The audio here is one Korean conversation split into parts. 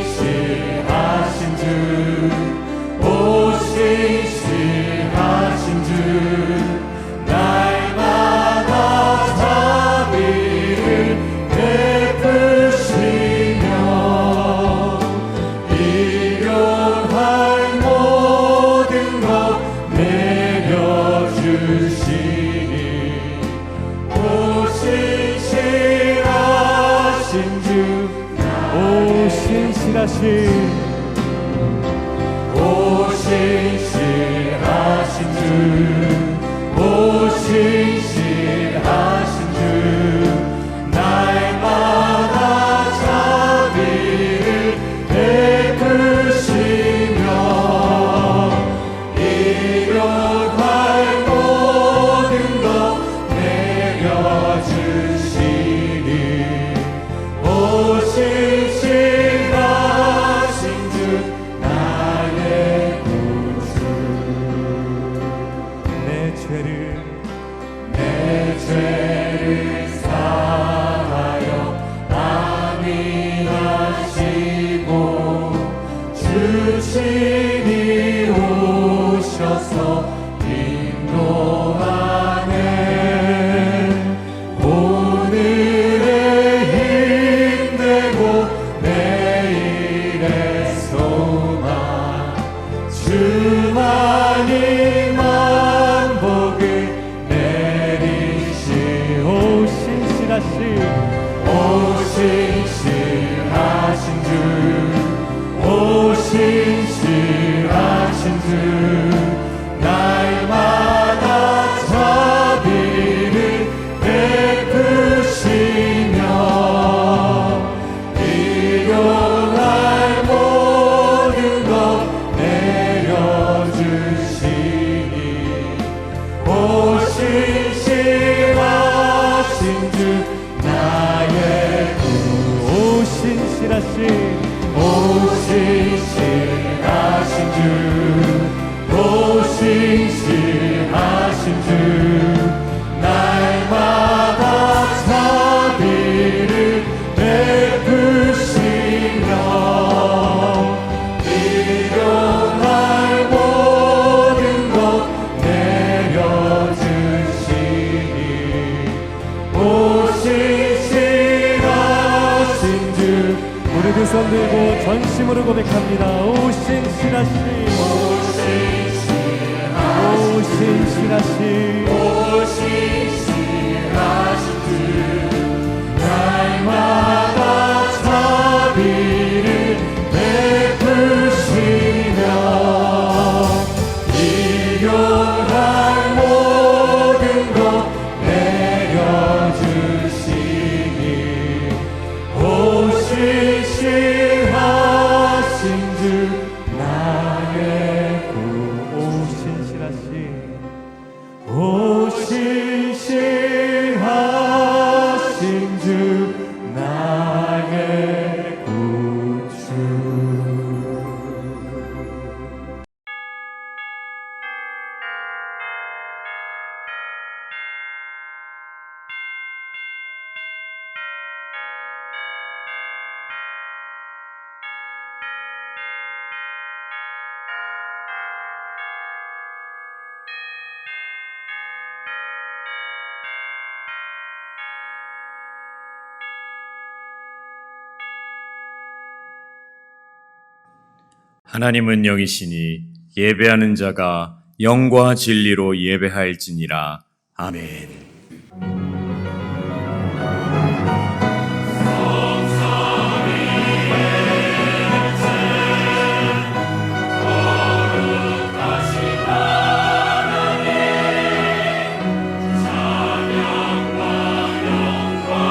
신실하신 주, 오 신실하신 주, 날마다 자비를 베푸시며 일용할 모든 것 내려주시니 오 신실하신 주, 오 신실하신 주, 오 신실하신 주, 날마다 자비를 베푸시며 일용할 모든 것 내려주시니 오 신실하신 주, 나의 구주. 내 죄를 사하여 안위하시고 주신이 오셔서 인도하네. 오늘의 힘내고 내일의 소망, 주만이 만복을 내리시. 오 신실하신 주, 오 신실하신 주, 날마다 자비를 베푸시며 일용할 모든 것 내려주시니 오 신실하신 주, 나의 구. 오 신실하신 주, 오 신실하신 주, 날마다 자비를 베푸시며 일용할 모든 것 내려주시니 오 신실하신 주. 우리 두 손 들고 전심으로 고백합니다. 오 신실하신 주, 날마다 자비를 베푸시며 일용할 모든 것 내려주시니 오 신실하신 주, 나의 구. 오 신실하신 주, 나의 구주. 하나님은 영이시니 예배하는 자가 영과 진리로 예배할지니라. 아멘. 영광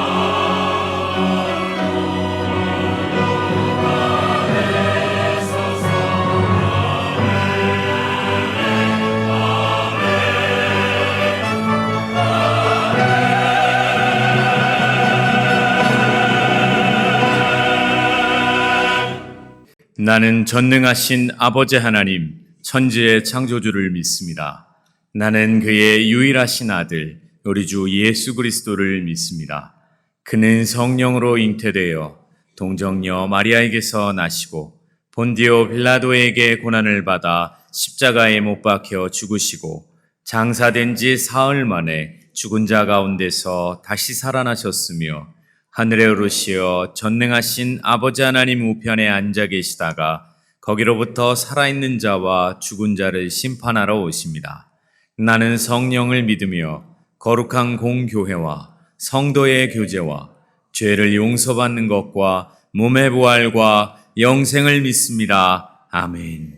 나는 전능하신 아버지 하나님, 천지의 창조주를 믿습니다. 나는 그의 유일하신 아들, 우리 주 예수 그리스도를 믿습니다. 그는 성령으로 잉태되어 동정녀 마리아에게서 나시고 본디오 빌라도에게 고난을 받아 십자가에 못 박혀 죽으시고 장사된 지 사흘 만에 죽은 자 가운데서 다시 살아나셨으며 하늘에 오르시어 전능하신 아버지 하나님 우편에 앉아 계시다가 거기로부터 살아있는 자와 죽은 자를 심판하러 오십니다. 나는 성령을 믿으며 거룩한 공교회와 성도의 교제와 죄를 용서받는 것과 몸의 부활과 영생을 믿습니다. 아멘.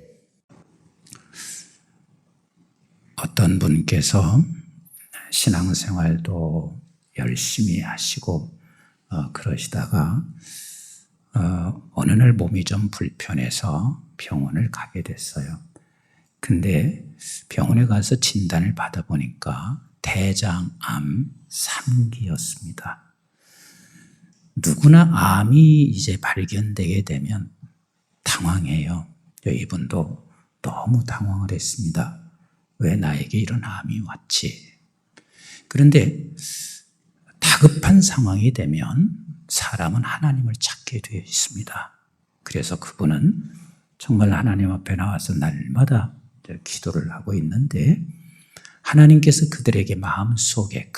어떤 분께서 신앙생활도 열심히 하시고 그러시다가 어느 날 몸이 좀 불편해서 병원을 가게 됐어요. 근데 병원에 가서 진단을 받아보니까 대장암 3기였습니다. 누구나 암이 이제 발견되게 되면 당황해요. 이분도 너무 당황을 했습니다. 왜 나에게 이런 암이 왔지? 그런데 다급한 상황이 되면 사람은 하나님을 찾게 되어 있습니다. 그래서 그분은 정말 하나님 앞에 나와서 날마다 기도를 하고 있는데 하나님께서 그에게 마음속에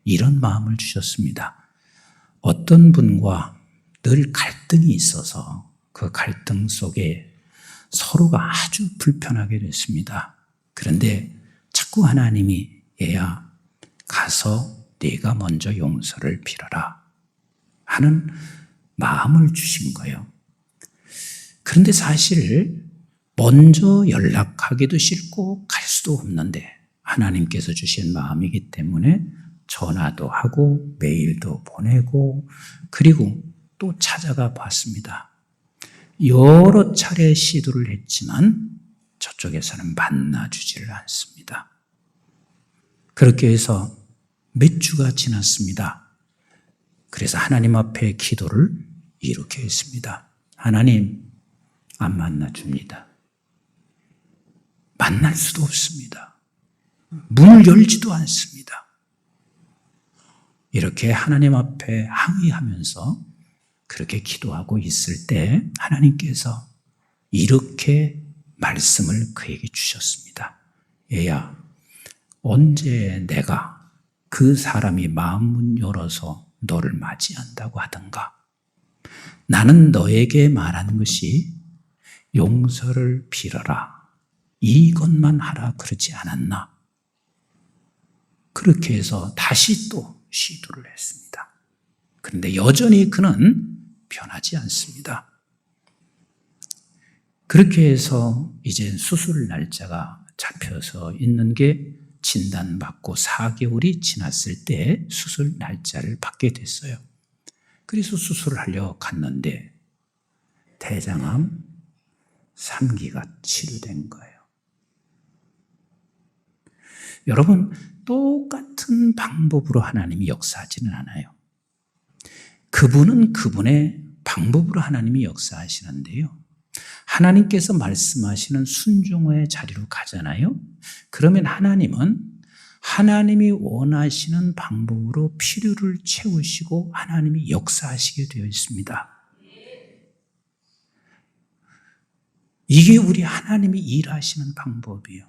이런 마음을 주셨습니다. 어떤 분과 늘 갈등이 있어서 그 갈등 속에 서로가 아주 불편하게 됐습니다. 그런데 자꾸 하나님이 얘야 가서 네가 먼저 용서를 빌어라 하는 마음을 주신 거예요. 그런데 사실 먼저 연락하기도 싫고 갈 수도 없는데 하나님께서 주신 마음이기 때문에 전화도 하고 메일도 보내고 그리고 또 찾아가 봤습니다. 여러 차례 시도를 했지만 저쪽에서는 만나주지를 않습니다. 그렇게 해서 몇 주가 지났습니다. 그래서 하나님 앞에 기도를 이렇게 했습니다. 하나님, 안 만나줍니다. 만날 수도 없습니다. 문을 열지도 않습니다. 이렇게 하나님 앞에 항의하면서 그렇게 기도하고 있을 때 하나님께서 이렇게 말씀을 그에게 주셨습니다. 얘야, 언제 내가 그 사람이 마음문 열어서 너를 맞이한다고 하던가 나는 너에게 말한 것이 용서를 빌어라 이것만 하라 그러지 않았나? 그렇게 해서 다시 또 시도를 했습니다. 그런데 여전히 그는 변하지 않습니다. 그렇게 해서 이제 수술 날짜가 잡혀서 있는 게 진단받고 4개월이 지났을 때 수술 날짜를 받게 됐어요. 그래서 수술을 하려 갔는데 대장암 3기가 치료된 거예요. 여러분, 똑같은 방법으로 하나님이 역사하지는 않아요. 그분은 그분의 방법으로 하나님이 역사하시는데요. 하나님께서 말씀하시는 순종의 자리로 가잖아요. 그러면 하나님은 하나님이 원하시는 방법으로 필요를 채우시고 하나님이 역사하시게 되어 있습니다. 이게 우리 하나님이 일하시는 방법이에요.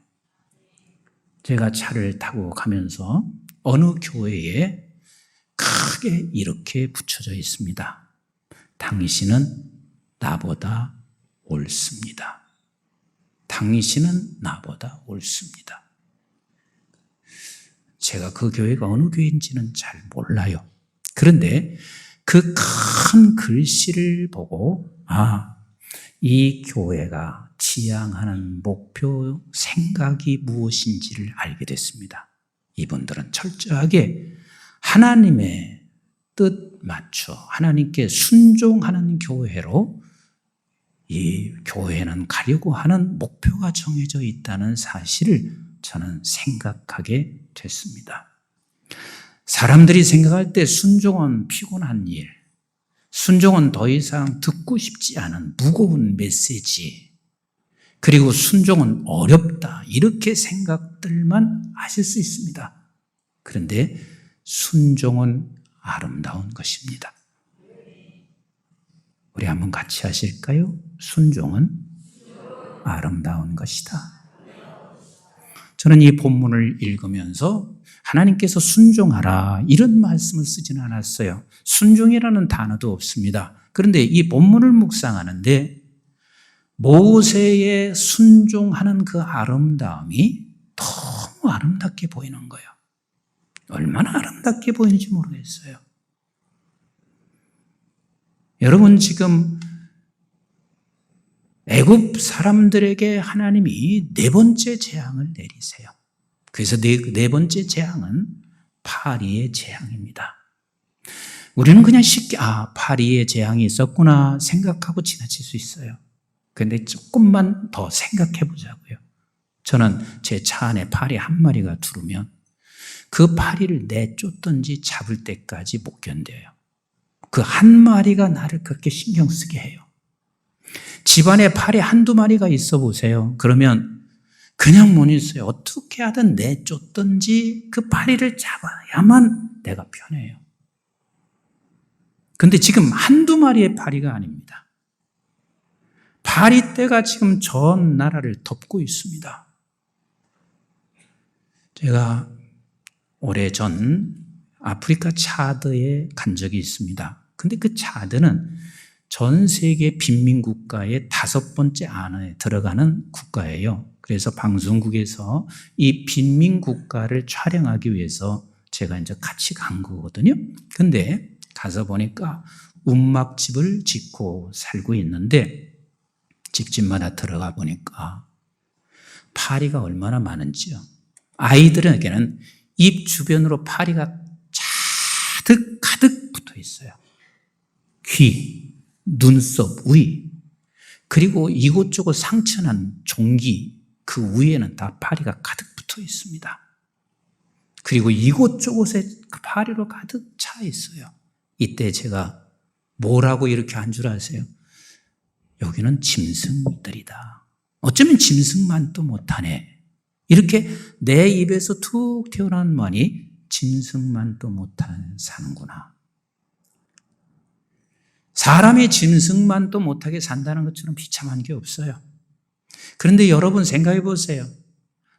제가 차를 타고 가면서 어느 교회에 크게 이렇게 붙여져 있습니다. 당신은 나보다 옳습니다. 당신은 나보다 옳습니다. 제가 그 교회가 어느 교회인지는 잘 몰라요. 그런데 그 큰 글씨를 보고 이 교회가 지향하는 목표, 생각이 무엇인지를 알게 됐습니다. 이분들은 철저하게 하나님의 뜻 맞춰 하나님께 순종하는 교회로 이 교회는 가려고 하는 목표가 정해져 있다는 사실을 저는 생각하게 됐습니다. 사람들이 생각할 때 순종은 피곤한 일, 순종은 더 이상 듣고 싶지 않은 무거운 메시지, 그리고 순종은 어렵다, 이렇게 생각들만 하실 수 있습니다. 그런데 순종은 아름다운 것입니다. 우리 한번 같이 하실까요? 순종은 아름다운 것이다. 저는 이 본문을 읽으면서 하나님께서 순종하라 이런 말씀을 쓰지는 않았어요. 순종이라는 단어도 없습니다. 그런데 이 본문을 묵상하는데 모세의 순종하는 그 아름다움이 너무 아름답게 보이는 거예요. 얼마나 아름답게 보이는지 모르겠어요. 여러분, 지금 애굽 사람들에게 하나님이 네 번째 재앙을 내리세요. 그래서 네 번째 재앙은 파리의 재앙입니다. 우리는 그냥 쉽게 파리의 재앙이 있었구나 생각하고 지나칠 수 있어요. 그런데 조금만 더 생각해 보자고요. 저는 제 차 안에 파리 한 마리가 들어오면 그 파리를 내쫓든지 잡을 때까지 못 견뎌요. 그 한 마리가 나를 그렇게 신경 쓰게 해요. 집안에 파리 한두 마리가 있어 보세요. 그러면 그냥 못 있어요. 어떻게 하든 내쫓든지 그 파리를 잡아야만 내가 편해요. 근데 지금 한두 마리의 파리가 아닙니다. 파리떼가 지금 전 나라를 덮고 있습니다. 제가 오래전 아프리카 차드에 간 적이 있습니다. 근데 그 차드는 전 세계 빈민국가의 5번째 안에 들어가는 국가예요. 그래서 방송국에서 이 빈민국가를 촬영하기 위해서 제가 이제 같이 간 거거든요. 근데 가서 보니까 움막집을 짓고 살고 있는데 집집마다 들어가 보니까 파리가 얼마나 많은지요. 아이들에게는 입 주변으로 파리가 가득 붙어 있어요. 귀, 눈썹, 위, 그리고 이곳저곳 상처난 종기, 그 위에는 다 파리가 가득 붙어 있습니다. 그리고 이곳저곳에 파리로 가득 차 있어요. 이때 제가 뭐라고 이렇게 한 줄 아세요? 여기는 짐승들이다. 어쩌면 짐승만도 못하네. 이렇게 내 입에서 툭 튀어나온 말이 짐승만도 못하는 사는구나. 사람이 짐승만도 못하게 산다는 것처럼 비참한 게 없어요. 그런데 여러분 생각해 보세요.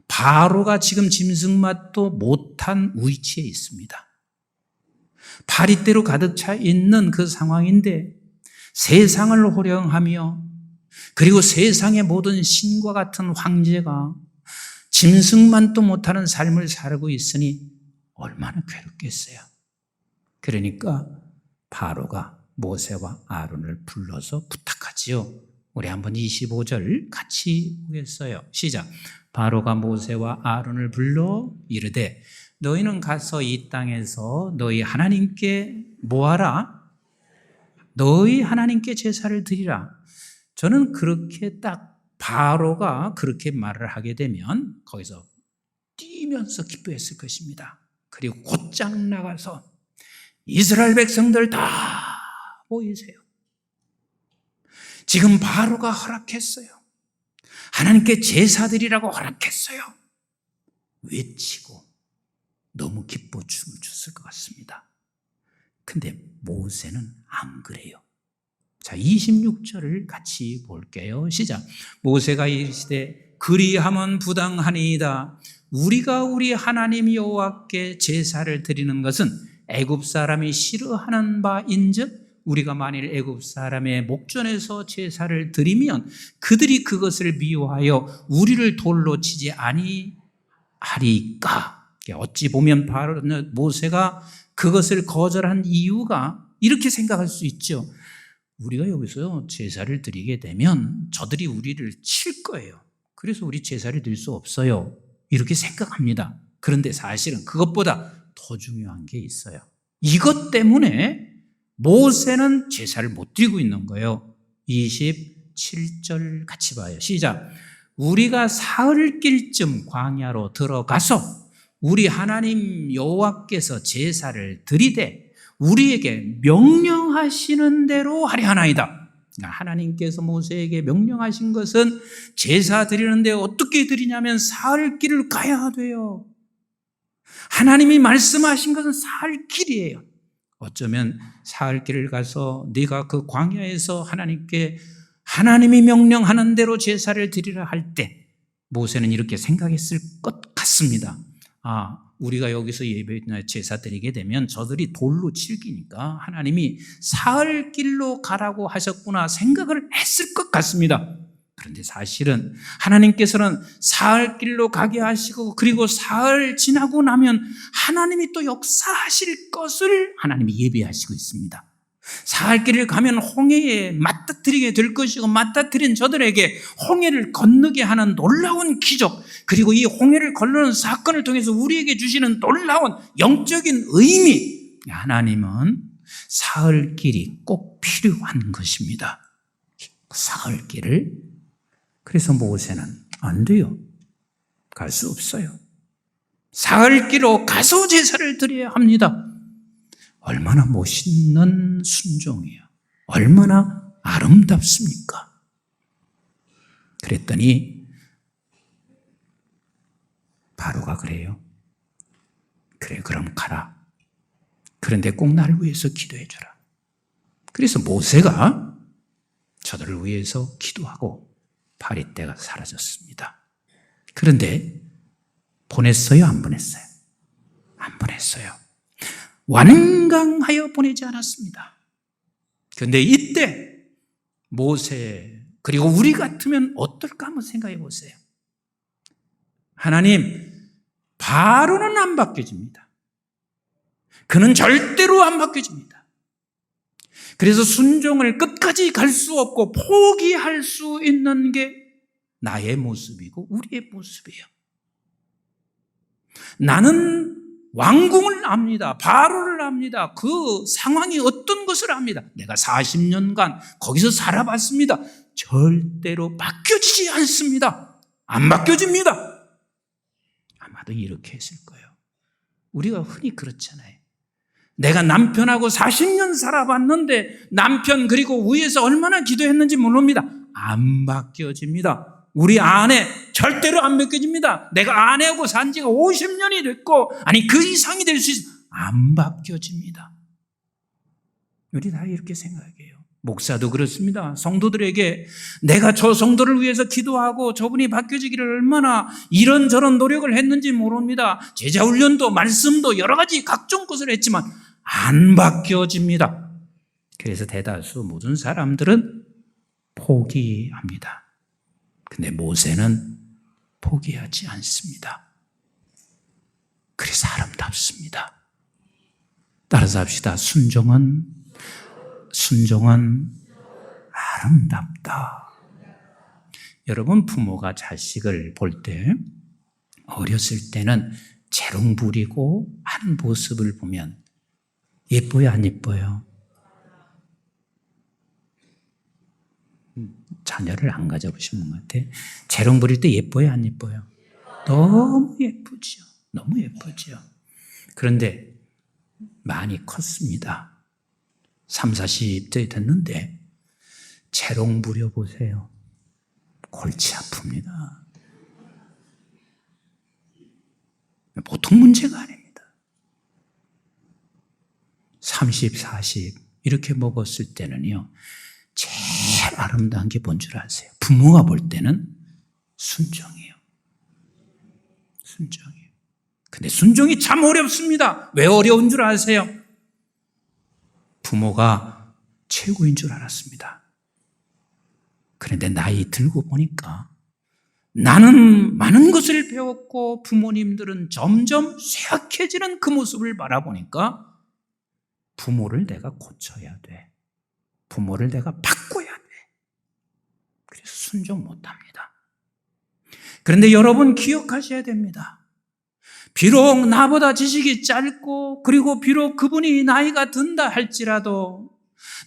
바로가 지금 짐승만도 못한 위치에 있습니다. 파리떼로 가득 차 있는 그 상황인데 세상을 호령하며 그리고 세상의 모든 신과 같은 황제가 짐승만도 못하는 삶을 살고 있으니 얼마나 괴롭겠어요. 그러니까 바로가 모세와 아론을 불러서 부탁하지요. 우리 한번 25절 같이 보겠어요. 시작. 바로가 모세와 아론을 불러 이르되 너희는 가서 이 땅에서 너희 하나님께 뭐하라? 너희 하나님께 제사를 드리라. 저는 그렇게 딱 바로가 그렇게 말을 하게 되면 거기서 뛰면서 기뻐했을 것입니다. 그리고 곧장 나가서 이스라엘 백성들 다 모이세요. 지금 바로가 허락했어요. 하나님께 제사드리라고 허락했어요. 외치고 너무 기뻐 춤을 췄을 것 같습니다. 근데 모세는 안 그래요. 자, 26절을 같이 볼게요. 시작. 모세가 이르시되 그리하면 부당하니이다. 우리가 우리 하나님 여호와께 제사를 드리는 것은 애굽 사람이 싫어하는 바인즉 우리가 만일 애굽 사람의 목전에서 제사를 드리면 그들이 그것을 미워하여 우리를 돌로 치지 아니하리까. 어찌 보면 바로 모세가 그것을 거절한 이유가 이렇게 생각할 수 있죠. 우리가 여기서 제사를 드리게 되면 저들이 우리를 칠 거예요. 그래서 우리 제사를 드릴 수 없어요. 이렇게 생각합니다. 그런데 사실은 그것보다 더 중요한 게 있어요. 이것 때문에 모세는 제사를 못 드리고 있는 거예요. 27절 같이 봐요. 시작. 우리가 사흘길쯤 광야로 들어가서 우리 하나님 여호와께서 제사를 드리되 우리에게 명령하시는 대로 하려 하나이다. 하나님께서 모세에게 명령하신 것은 제사 드리는데 어떻게 드리냐면 사흘 길을 가야 돼요. 하나님이 말씀하신 것은 사흘 길이에요. 어쩌면 사흘 길을 가서 네가 그 광야에서 하나님이 명령하는 대로 제사를 드리라 할 때 모세는 이렇게 생각했을 것 같습니다. 우리가 여기서 예배나 제사 드리게 되면 저들이 돌로 칠기니까 하나님이 사흘 길로 가라고 하셨구나 생각을 했을 것 같습니다. 그런데 사실은 하나님께서는 사흘 길로 가게 하시고 그리고 사흘 지나고 나면 하나님이 또 역사하실 것을 하나님이 예비하시고 있습니다. 사흘 길을 가면 홍해에 맞닥뜨리게 될 것이고 맞닥뜨린 저들에게 홍해를 건너게 하는 놀라운 기적, 그리고 이 홍해를 건너는 사건을 통해서 우리에게 주시는 놀라운 영적인 의미, 하나님은 사흘 길이 꼭 필요한 것입니다. 사흘 길을. 그래서 모세는 안 돼요. 갈 수 없어요. 사흘 길로 가서 제사를 드려야 합니다. 얼마나 멋있는 순종이에요. 얼마나 아름답습니까? 그랬더니 바로가 그래요. 그래, 그럼 가라. 그런데 꼭 나를 위해서 기도해 주라. 그래서 모세가 저들을 위해서 기도하고 파리떼가 사라졌습니다. 그런데 보냈어요? 안 보냈어요? 안 보냈어요. 완강하여 보내지 않았습니다. 그런데 이때 모세, 그리고 우리 같으면 어떨까 한번 생각해 보세요. 하나님, 바로는 안 바뀌어집니다. 그는 절대로 안 바뀌어집니다. 그래서 순종을 끝까지 갈 수 없고 포기할 수 있는 게 나의 모습이고 우리의 모습이에요. 나는 왕궁을 압니다. 바로를 압니다. 그 상황이 어떤 것을 압니다. 내가 40년간 거기서 살아봤습니다. 절대로 바뀌어지지 않습니다. 안 바뀌어집니다. 아마도 이렇게 했을 거예요. 우리가 흔히 그렇잖아요. 내가 남편하고 40년 살아봤는데 남편 그리고 위에서 얼마나 기도했는지 모릅니다. 안 바뀌어집니다. 우리 아내 절대로 안 바뀌어집니다. 내가 아내하고 산 지가 50년이 됐고 그 이상이 될 수 있어요. 안 바뀌어집니다. 우리 다 이렇게 생각해요. 목사도 그렇습니다. 성도들에게 내가 저 성도를 위해서 기도하고 저분이 바뀌어지기를 얼마나 이런저런 노력을 했는지 모릅니다. 제자훈련도 말씀도 여러 가지 각종 것을 했지만 안 바뀌어집니다. 그래서 대다수 모든 사람들은 포기합니다. 근데 모세는 포기하지 않습니다. 그래서 아름답습니다. 따라서 합시다. 순종은 아름답다. 여러분, 부모가 자식을 볼 때 어렸을 때는 재롱 부리고 하는 모습을 보면 예뻐요, 안 예뻐요? 자녀를 안 가져보신 것 같아. 재롱 부릴 때 예뻐요, 안 예뻐요? 너무 예쁘죠. 너무 예쁘죠. 그런데 많이 컸습니다. 30, 40대 됐는데 재롱 부려보세요. 골치 아픕니다. 보통 문제가 아닙니다. 30, 40 이렇게 먹었을 때는요, 제일 아름다운 게 뭔 줄 아세요? 부모가 볼 때는 순종이에요. 순종이에요. 근데 순종이 참 어렵습니다. 왜 어려운 줄 아세요? 부모가 최고인 줄 알았습니다. 그런데 나이 들고 보니까 나는 많은 것을 배웠고 부모님들은 점점 쇠약해지는 그 모습을 바라보니까 부모를 내가 고쳐야 돼. 부모를 내가 바꿔야 돼. 그래서 순종 못합니다. 그런데 여러분 기억하셔야 됩니다. 비록 나보다 지식이 짧고 그리고 비록 그분이 나이가 든다 할지라도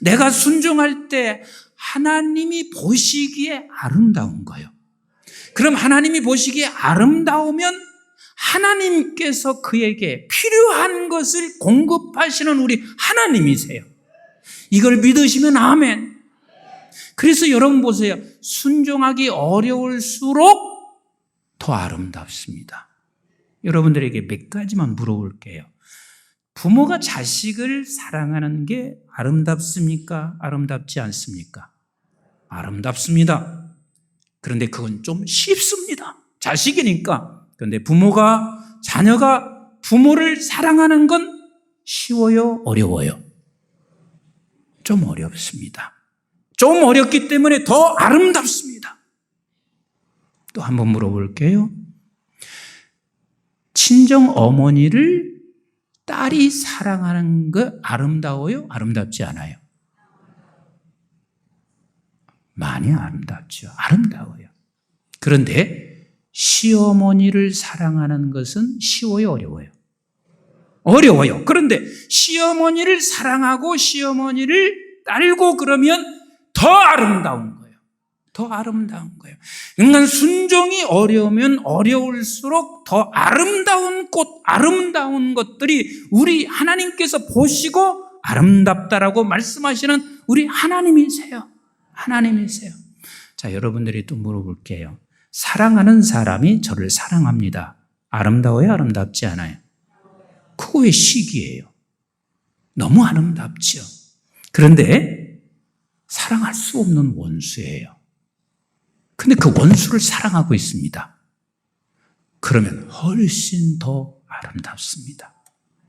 내가 순종할 때 하나님이 보시기에 아름다운 거예요. 그럼 하나님이 보시기에 아름다우면 하나님께서 그에게 필요한 것을 공급하시는 우리 하나님이세요. 이걸 믿으시면 아멘. 그래서 여러분 보세요. 순종하기 어려울수록 더 아름답습니다. 여러분들에게 몇 가지만 물어볼게요. 부모가 자식을 사랑하는 게 아름답습니까? 아름답지 않습니까? 아름답습니다. 그런데 그건 좀 쉽습니다. 자식이니까. 그런데 자녀가 부모를 사랑하는 건 쉬워요? 어려워요? 좀 어렵습니다. 좀 어렵기 때문에 더 아름답습니다. 또 한번 물어볼게요. 친정 어머니를 딸이 사랑하는 거 아름다워요? 아름답지 않아요? 많이 아름답죠. 아름다워요. 그런데 시어머니를 사랑하는 것은 쉬워요? 어려워요? 어려워요. 그런데 시어머니를 사랑하고 시어머니를 딸고 그러면 더 아름다운 거예요. 더 아름다운 거예요. 그러니까 순종이 어려우면 어려울수록 더 아름다운 꽃, 아름다운 것들이 우리 하나님께서 보시고 아름답다라고 말씀하시는 우리 하나님이세요. 하나님이세요. 자, 여러분들이 또 물어볼게요. 사랑하는 사람이 저를 사랑합니다. 아름다워요? 아름답지 않아요? 그거의 시기예요. 너무 아름답죠. 그런데 사랑할 수 없는 원수예요. 근데 그 원수를 사랑하고 있습니다. 그러면 훨씬 더 아름답습니다.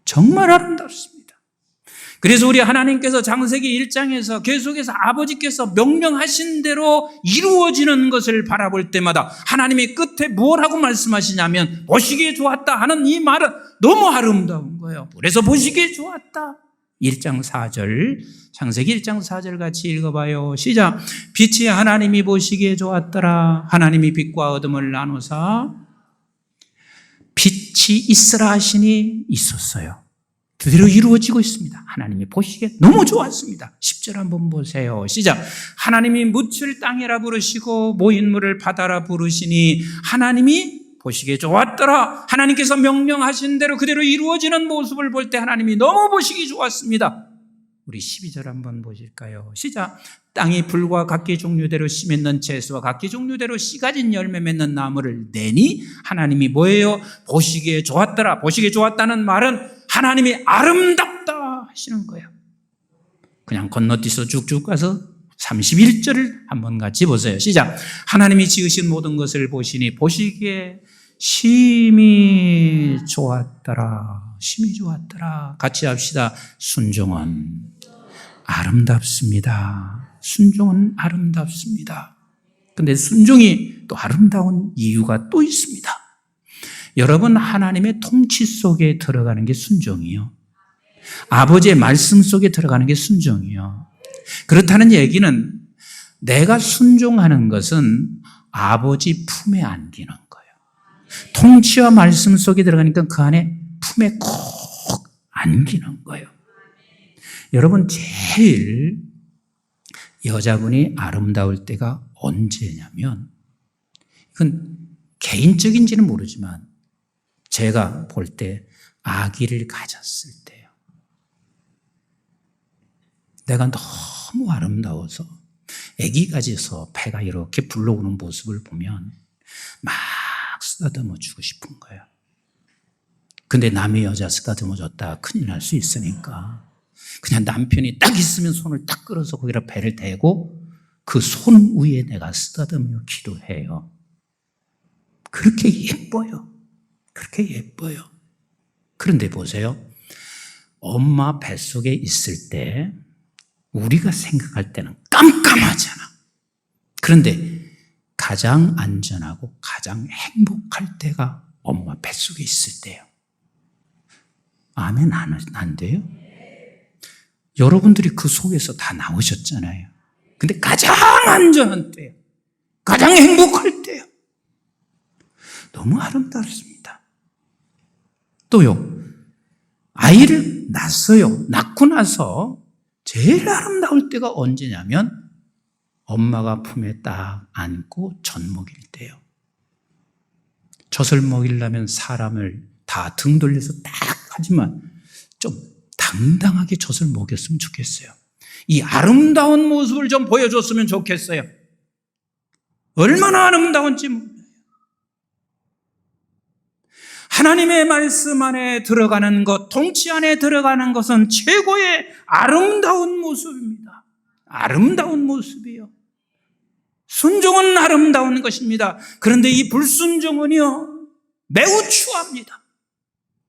정말 아름답습니다. 그래서 우리 하나님께서 창세기 1장에서 계속해서 아버지께서 명령하신 대로 이루어지는 것을 바라볼 때마다 하나님이 끝에 뭐라고 말씀하시냐면 보시기에 좋았다 하는 이 말은 너무 아름다운 거예요. 그래서 보시기에 좋았다. 1장 4절, 창세기 1장 4절 같이 읽어봐요. 시작. 빛이 하나님이 보시기에 좋았더라. 하나님이 빛과 어둠을 나누사 빛이 있으라 하시니 있었어요. 그대로 이루어지고 있습니다. 하나님이 보시기에 너무 좋았습니다. 10절 한번 보세요. 시작. 하나님이 묻을 땅이라 부르시고 모인물을 바다라 부르시니 하나님이 보시기에 좋았더라. 하나님께서 명령하신 대로 그대로 이루어지는 모습을 볼 때 하나님이 너무 보시기 좋았습니다. 우리 12절 한번 보실까요? 시작. 땅이 풀과 각기 종류대로 씨 맺는 채소와 각기 종류대로 씨 가진 열매 맺는 나무를 내니 하나님이 뭐예요? 보시기에 좋았더라. 보시기에 좋았다는 말은 하나님이 아름답다 하시는 거예요. 그냥 건너뛰어서 쭉쭉 가서 31절을 한번 같이 보세요. 시작. 하나님이 지으신 모든 것을 보시니 보시기에 심히 좋았더라. 심히 좋았더라. 같이 합시다. 순종은 아름답습니다. 순종은 아름답습니다. 근데 순종이 또 아름다운 이유가 또 있습니다. 여러분, 하나님의 통치 속에 들어가는 게 순종이요. 아버지의 말씀 속에 들어가는 게 순종이요. 그렇다는 얘기는 내가 순종하는 것은 아버지 품에 안기는 거예요. 통치와 말씀 속에 들어가니까 그 안에 품에 콕 안기는 거예요. 여러분, 제일 여자분이 아름다울 때가 언제냐면, 이건 개인적인지는 모르지만 제가 볼 때 아기를 가졌을 때요. 내가 너무 아름다워서 아기 가져서 배가 이렇게 불러오는 모습을 보면 막 쓰다듬어 주고 싶은 거예요. 근데 남의 여자 쓰다듬어 줬다 큰일 날 수 있으니까 그냥 남편이 딱 있으면 손을 딱 끌어서 거기다 배를 대고 그 손 위에 내가 쓰다듬어 기도해요. 그렇게 예뻐요. 그렇게 예뻐요. 그런데 보세요. 엄마 뱃속에 있을 때 우리가 생각할 때는 깜깜하잖아. 그런데 가장 안전하고 가장 행복할 때가 엄마 뱃속에 있을 때예요. 아멘 안 돼요? 여러분들이 그 속에서 다 나오셨잖아요. 근데 가장 안전한 때예요. 가장 행복할 때예요. 너무 아름답습니다. 또요, 아이를 낳았어요. 낳고 나서 제일 아름다울 때가 언제냐면 엄마가 품에 딱 안고 젖 먹일 때요. 젖을 먹이려면 사람을 다 등 돌려서 딱 하지만 좀 당당하게 젖을 먹였으면 좋겠어요. 이 아름다운 모습을 좀 보여줬으면 좋겠어요. 얼마나 아름다운지 몰라요. 하나님의 말씀 안에 들어가는 것, 통치 안에 들어가는 것은 최고의 아름다운 모습입니다. 아름다운 모습이요. 순종은 아름다운 것입니다. 그런데 이 불순종은요, 매우 추합니다.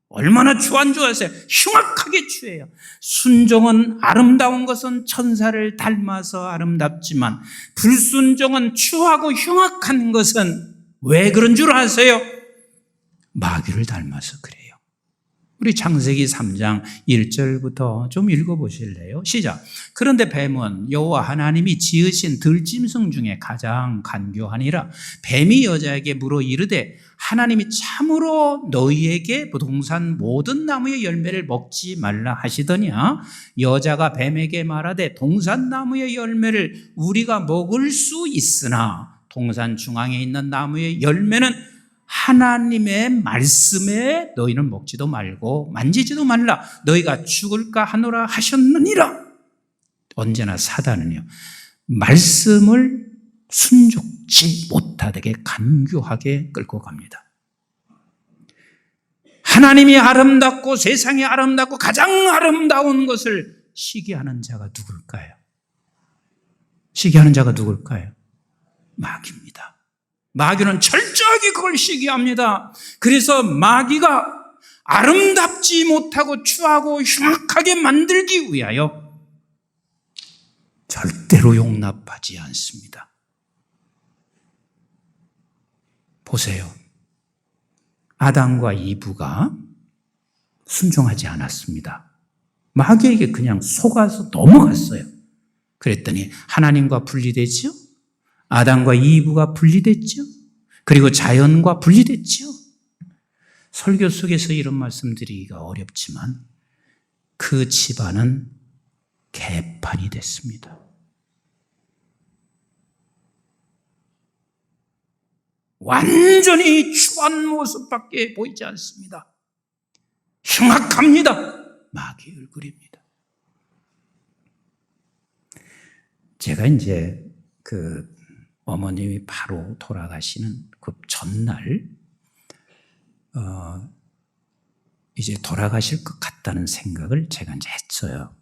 얼마나 추한 줄 아세요? 흉악하게 추해요. 순종은 아름다운 것은 천사를 닮아서 아름답지만 불순종은 추하고 흉악한 것은 왜 그런 줄 아세요? 마귀를 닮아서 그래요. 우리 창세기 3장 1절부터 좀 읽어보실래요? 시작. 그런데 뱀은 여호와 하나님이 지으신 들짐승 중에 가장 간교하니라. 뱀이 여자에게 물어 이르되 하나님이 참으로 너희에게 부동산 모든 나무의 열매를 먹지 말라 하시더냐. 여자가 뱀에게 말하되 동산 나무의 열매를 우리가 먹을 수 있으나 동산 중앙에 있는 나무의 열매는 하나님의 말씀에 너희는 먹지도 말고 만지지도 말라. 너희가 죽을까 하노라 하셨느니라. 언제나 사단은요, 말씀을 순종치 못하게 간교하게 끌고 갑니다. 하나님이 아름답고 세상이 아름답고 가장 아름다운 것을 시기하는 자가 누굴까요? 시기하는 자가 누굴까요? 마귀입니다. 마귀는 철저하게 그걸 시기합니다. 그래서 마귀가 아름답지 못하고 추하고 흉악하게 만들기 위하여 절대로 용납하지 않습니다. 보세요. 아담과 이브가 순종하지 않았습니다. 마귀에게 그냥 속아서 넘어갔어요. 그랬더니 하나님과 분리되지요? 아담과 이브가 분리됐죠? 그리고 자연과 분리됐죠? 설교 속에서 이런 말씀 드리기가 어렵지만 그 집안은 개판이 됐습니다. 완전히 추한 모습밖에 보이지 않습니다. 흉악합니다. 마귀의 얼굴입니다. 제가 이제 어머님이 바로 돌아가시는 그 전날, 이제 돌아가실 것 같다는 생각을 제가 이제 했어요.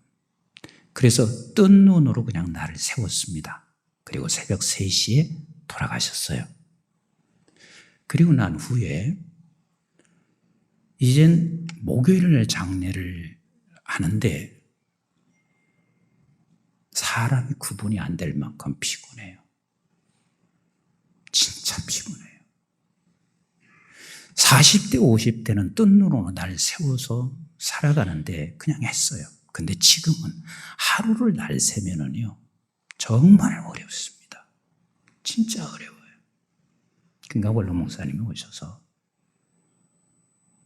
그래서 뜬 눈으로 그냥 나를 세웠습니다. 그리고 새벽 3시에 돌아가셨어요. 그리고 난 후에 이젠 목요일 장례를 하는데 사람이 구분이 안 될 만큼 피곤해요. 진짜 피곤해요. 40대, 50대는 뜬 눈으로 날 세워서 살아가는데 그냥 했어요. 근데 지금은 하루를 날 세면은요, 정말 어렵습니다. 진짜 어려워요. 그러니까 원로 목사님이 오셔서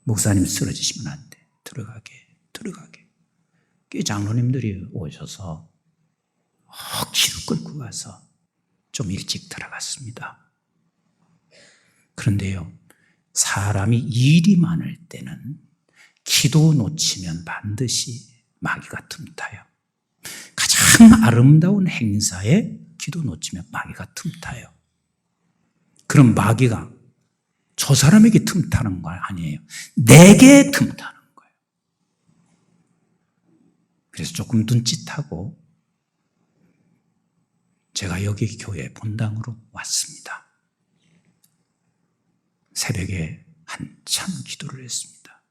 목사님 쓰러지시면 안 돼. 들어가게. 그 장로님들이 오셔서 억지로 끌고 가서 좀 일찍 들어갔습니다. 그런데요, 사람이 일이 많을 때는 기도 놓치면 반드시 마귀가 틈타요. 가장 아름다운 행사에 기도 놓치면 마귀가 틈타요. 그럼 마귀가 저 사람에게 틈타는 거 아니에요. 내게 틈타는 거예요. 그래서 조금 눈짓하고 제가 여기 교회 본당으로 왔습니다. 새벽에 한참 기도를 했습니다.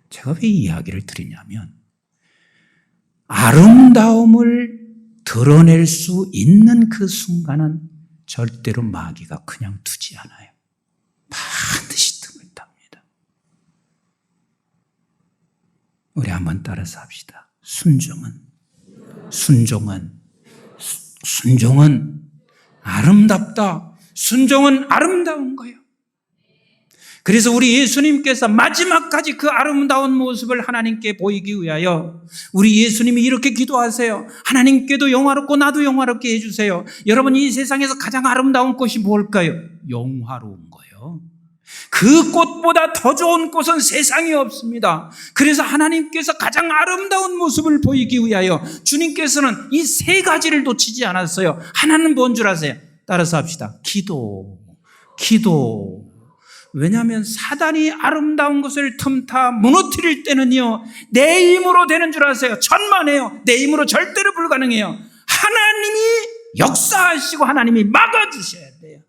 제가 왜 이 이야기를 드리냐면 아름다움을 드러낼 수 있는 그 순간은 절대로 마귀가 그냥 두지 않아요. 반드시 틈을 탑니다. 우리 한번 따라서 합시다. 순종은 아름답다. 순종은 아름다운 거예요. 그래서 우리 예수님께서 마지막까지 그 아름다운 모습을 하나님께 보이기 위하여 우리 예수님이 이렇게 기도하세요. 하나님께도 영화롭고 나도 영화롭게 해주세요. 여러분, 이 세상에서 가장 아름다운 꽃이 뭘까요? 영화로운 거예요. 그 꽃보다 더 좋은 꽃은 세상에 없습니다. 그래서 하나님께서 가장 아름다운 모습을 보이기 위하여 주님께서는 이 세 가지를 놓치지 않았어요. 하나는 뭔 줄 아세요? 따라서 합시다. 기도. 왜냐하면 사단이 아름다운 것을 틈타 무너뜨릴 때는요, 내 힘으로 되는 줄 아세요? 천만에요. 내 힘으로 절대로 불가능해요. 하나님이 역사하시고 하나님이 막아주셔야 돼요.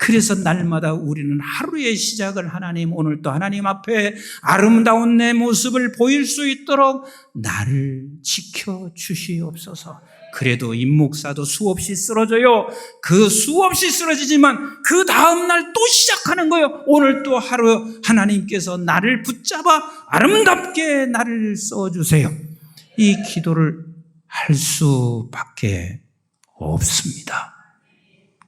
그래서 날마다 우리는 하루의 시작을 하나님, 오늘도 하나님 앞에 아름다운 내 모습을 보일 수 있도록 나를 지켜주시옵소서. 그래도 임목사도 수없이 쓰러져요. 그 수없이 쓰러지지만 그 다음날 또 시작하는 거예요. 오늘 또 하루 하나님께서 나를 붙잡아 아름답게 나를 써주세요. 이 기도를 할 수밖에 없습니다.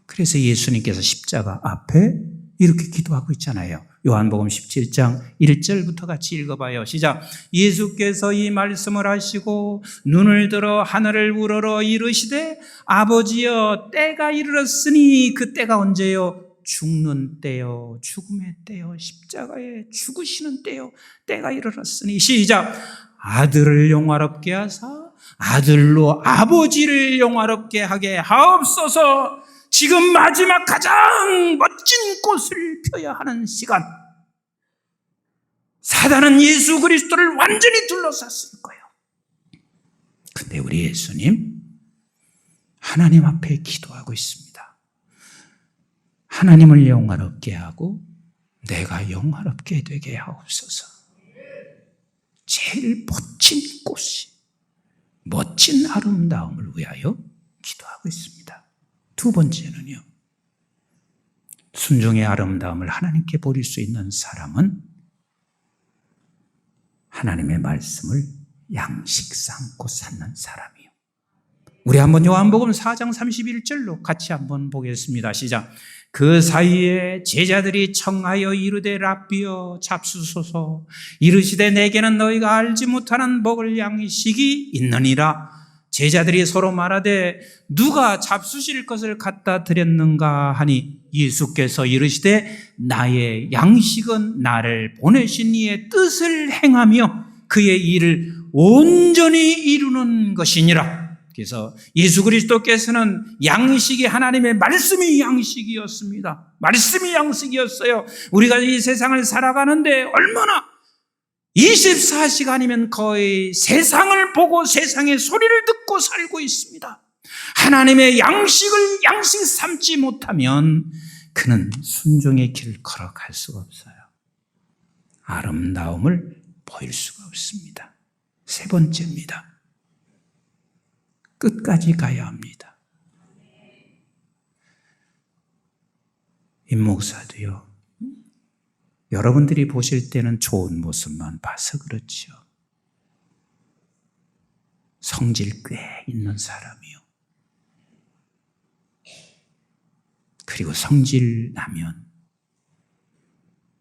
그래서 예수님께서 십자가 앞에 이렇게 기도하고 있잖아요. 요한복음 17장 1절부터 같이 읽어봐요. 시작. 예수께서 이 말씀을 하시고 눈을 들어 하늘을 우러러 이르시되 아버지여, 때가 이르렀으니, 그 때가 언제요? 죽는 때요, 죽음의 때요, 십자가에 죽으시는 때요, 때가 이르렀으니. 시작. 아들을 영화롭게 하사 아들로 아버지를 영화롭게 하게 하옵소서. 지금 마지막 가장 멋진 꽃을 펴야 하는 시간. 사단은 예수 그리스도를 완전히 둘러쌌을 거예요. 근데 우리 예수님 하나님 앞에 기도하고 있습니다. 하나님을 영화롭게 하고 내가 영화롭게 되게 하옵소서. 제일 멋진 꽃이, 멋진 아름다움을 위하여 기도하고 있습니다. 두 번째는요, 순종의 아름다움을 하나님께 보일 수 있는 사람은 하나님의 말씀을 양식 삼고 사는 사람이요. 우리 한번 요한복음 4장 31절로 같이 한번 보겠습니다. 시작. 그 사이에 제자들이 청하여 이르되 랍비여 잡수소서. 이르시되 내게는 너희가 알지 못하는 먹을 양식이 있느니라. 제자들이 서로 말하되 누가 잡수실 것을 갖다 드렸는가 하니 예수께서 이르시되 나의 양식은 나를 보내신 이의 뜻을 행하며 그의 일을 온전히 이루는 것이니라. 그래서 예수 그리스도께서는 양식이 하나님의 말씀이 양식이었습니다. 말씀이 양식이었어요. 우리가 이 세상을 살아가는데 얼마나 24시간이면 거의 세상을 보고 세상의 소리를 듣고 살고 있습니다. 하나님의 양식을 양식 삼지 못하면 그는 순종의 길을 걸어갈 수가 없어요. 아름다움을 보일 수가 없습니다. 세 번째입니다. 끝까지 가야 합니다. 임목사도요, 여러분들이 보실 때는 좋은 모습만 봐서 그렇죠. 성질 꽤 있는 사람이요. 그리고 성질 나면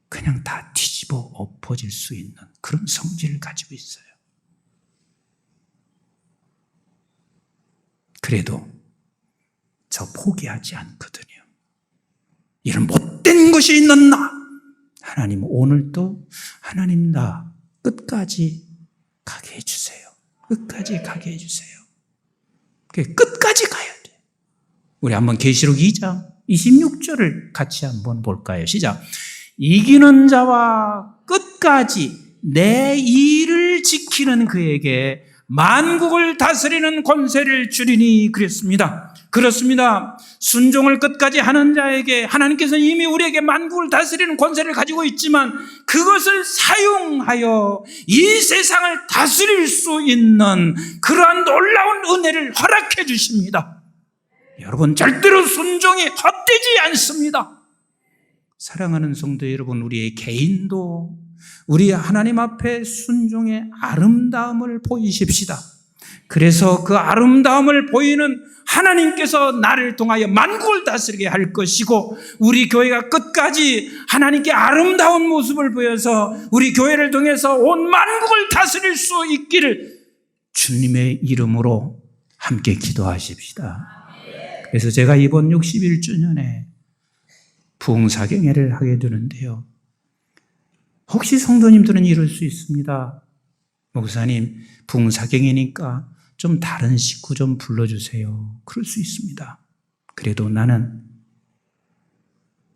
그냥 다 뒤집어 엎어질 수 있는 그런 성질을 가지고 있어요. 그래도 저 포기하지 않거든요. 이런 못된 것이 있는 나, 하나님 오늘도 하나님 나 끝까지 가게 해주세요. 끝까지 가게 해주세요. 끝까지 가야 돼. 우리 한번 계시록 2장 26절을 같이 한번 볼까요? 시작. 이기는 자와 끝까지 내 일을 지키는 그에게 만국을 다스리는 권세를 주리니 그랬습니다. 그렇습니다. 순종을 끝까지 하는 자에게 하나님께서는 이미 우리에게 만국을 다스리는 권세를 가지고 있지만 그것을 사용하여 이 세상을 다스릴 수 있는 그러한 놀라운 은혜를 허락해 주십니다. 여러분, 절대로 순종이 헛되지 않습니다. 사랑하는 성도 여러분, 우리의 개인도 우리 하나님 앞에 순종의 아름다움을 보이십시다. 그래서 그 아름다움을 보이는 하나님께서 나를 통하여 만국을 다스리게 할 것이고, 우리 교회가 끝까지 하나님께 아름다운 모습을 보여서 우리 교회를 통해서 온 만국을 다스릴 수 있기를 주님의 이름으로 함께 기도하십시다. 그래서 제가 이번 61주년에 부흥사경회를 하게 되는데요, 혹시 성도님들은 이럴 수 있습니다. 목사님, 부흥사경회니까 좀 다른 식구 좀 불러주세요. 그럴 수 있습니다. 그래도 나는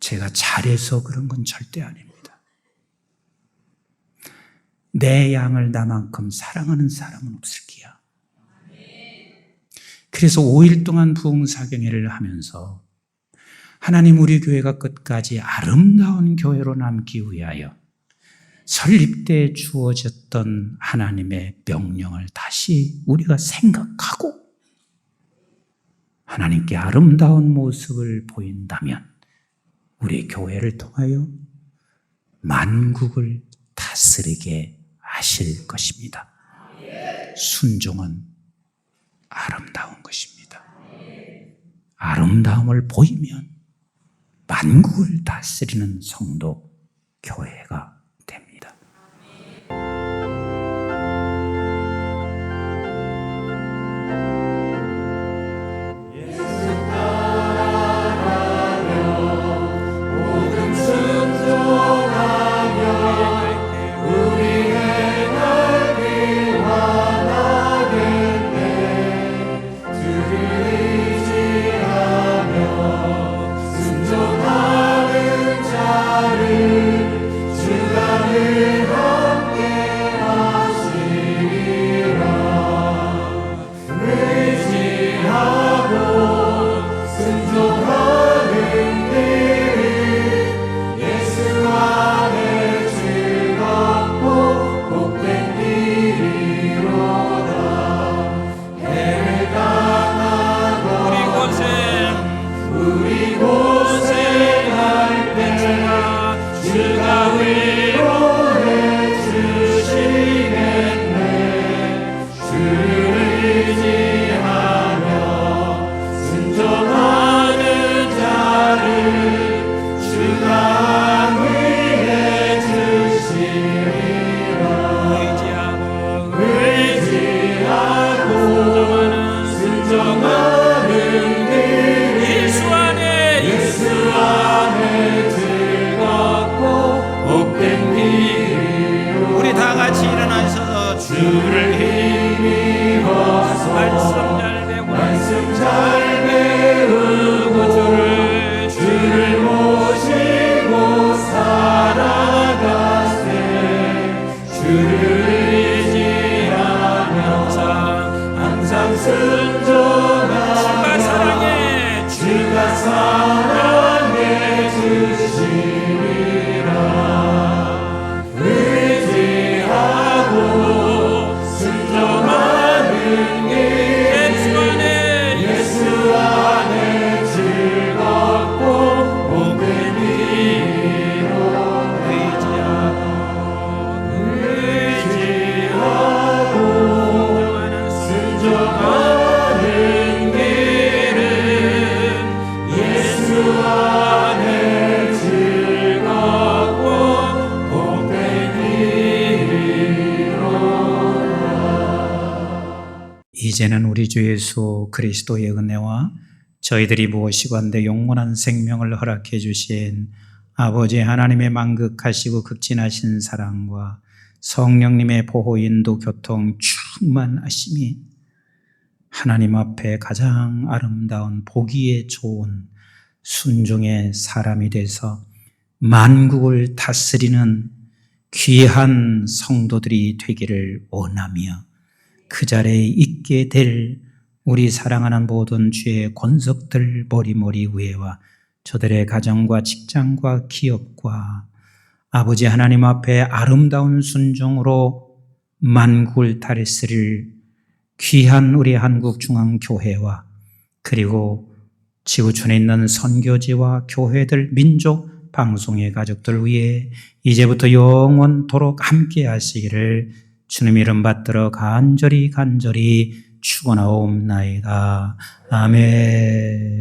제가 잘해서 그런 건 절대 아닙니다. 내 양을 나만큼 사랑하는 사람은 없을기야. 그래서 5일 동안 부흥사경회를 하면서 하나님, 우리 교회가 끝까지 아름다운 교회로 남기 위하여 설립 때 주어졌던 하나님의 명령을 다시 우리가 생각하고 하나님께 아름다운 모습을 보인다면 우리 교회를 통하여 만국을 다스리게 하실 것입니다. 순종은 아름다운 것입니다. 아름다움을 보이면 만국을 다스리는 성도, 교회가 됩니다. 우리 다 같이 일어나서 주를 힘입어서 말씀 잘 배우고 주를 모시고 살아가세. 주를 의지하며 항상 순종하며 주가 사랑해 주시리라. 이제는 우리 주 예수 그리스도의 은혜와 저희들이 무엇이고 한데 영원한 생명을 허락해 주신 아버지 하나님의 만극하시고 극진하신 사랑과 성령님의 보호 인도 교통 충만하심이 하나님 앞에 가장 아름다운 보기에 좋은 순종의 사람이 돼서 만국을 다스리는 귀한 성도들이 되기를 원하며 그 자리에 있게 될 우리 사랑하는 모든 주의 권속들 머리머리 위에와 저들의 가정과 직장과 기업과 아버지 하나님 앞에 아름다운 순종으로 만국을 다스릴 귀한 우리 한국중앙교회와 그리고 지구촌에 있는 선교지와 교회들, 민족, 방송의 가족들 위해 이제부터 영원토록 함께 하시기를 주님 이름 받들어 간절히 축원하옵나이다. 아멘.